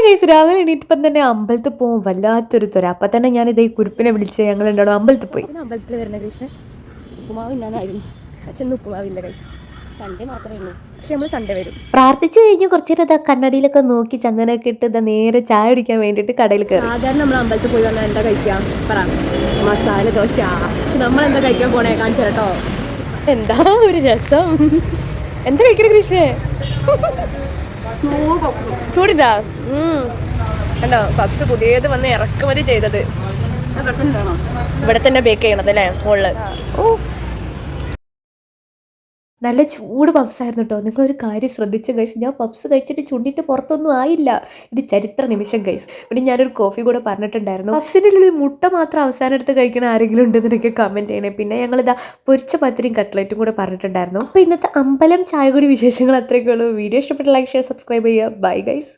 Guys രാവിലെ എണീറ്റപ്പം തന്നെ അമ്പലത്തിൽ പോകും വല്ലാത്തൊരു ത്വര. അപ്പം തന്നെ ഞാനിത് ഈ കുരുപ്പിനെ വിളിച്ച് ഞങ്ങൾ ഉണ്ടാവും അമ്പലത്തിൽ പോയി. അമ്പലത്തിൽ വരുന്ന ഗൈസ് ഉപ്പുമാവ് ഇന്നാനായിരുന്നു. പക്ഷെ ഇന്ന് ഉപ്പുമാവില്ല ഗൈസ്, സൺഡേ മാത്രമേ ഉള്ളൂ. പക്ഷെ നമ്മൾ സൺഡേ വരും. പ്രാർത്ഥിച്ചു കഴിഞ്ഞ് കുറച്ചു നേരം ഇതാ കണ്ണടിയിലൊക്കെ നോക്കി ചന്ദനമൊക്കെ ഇട്ട് ഇതാ നേരെ ചായ കുടിക്കാൻ വേണ്ടിയിട്ട് കടയിൽ കയറി. സാധാരണ നമ്മൾ അമ്പലത്തിൽ പോയി വന്നാൽ എന്താ കഴിക്കാം പറ? മസാല ദോശ. പക്ഷെ നമ്മളെന്താ കഴിക്കാൻ പോണേ കാണിച്ചു കേട്ടോ. എന്താ ഒരു രസം. എന്താ കഴിക്കണ കൃഷ്ണേ? ചൂടിണ്ടാ? കണ്ടോ പപ്സ് പുതിയത് വന്ന് ഇറക്കുമതി ചെയ്തത് ഇവിടെ തന്നെ ബേക്ക് ചെയ്യണത് അല്ലേ മുകളില്. നല്ല ചൂട് പപ്സ് ആയിരുന്നു കേട്ടോ. നിങ്ങളൊരു കാര്യം ശ്രദ്ധിച്ച ഗൈസ്, ഞാൻ പപ്സ് കഴിച്ചിട്ട് ചുണ്ടിട്ട് പുറത്തൊന്നും ആയില്ല. ഇത് ചരിത്ര നിമിഷം ഗൈസ്. പിന്നെ ഞാനൊരു കോഫി കൂടെ പറഞ്ഞിട്ടുണ്ടായിരുന്നു. പപ്സിൻ്റെ ഉള്ളിൽ മുട്ട മാത്രം അവസാനം എടുത്ത് കഴിക്കണ ആരെങ്കിലും ഉണ്ടെന്നൊക്കെ കമൻറ്റ് ചെയ്യണേ. പിന്നെ ഞങ്ങളിതാ പൊരിച്ച പത്തിരിയും കട്ട്ലറ്റും കൂടെ പറഞ്ഞിട്ടുണ്ടായിരുന്നു. അപ്പോൾ ഇന്നത്തെ അമ്പലം ചായ കൂടി വിശേഷങ്ങൾ അത്രയൊക്കെ ഉള്ളൂ. വീഡിയോ ഇഷ്ടപ്പെട്ട ലൈക്ക് ഷെയർ സബ്സ്ക്രൈബ് ചെയ്യുക. Bye guys.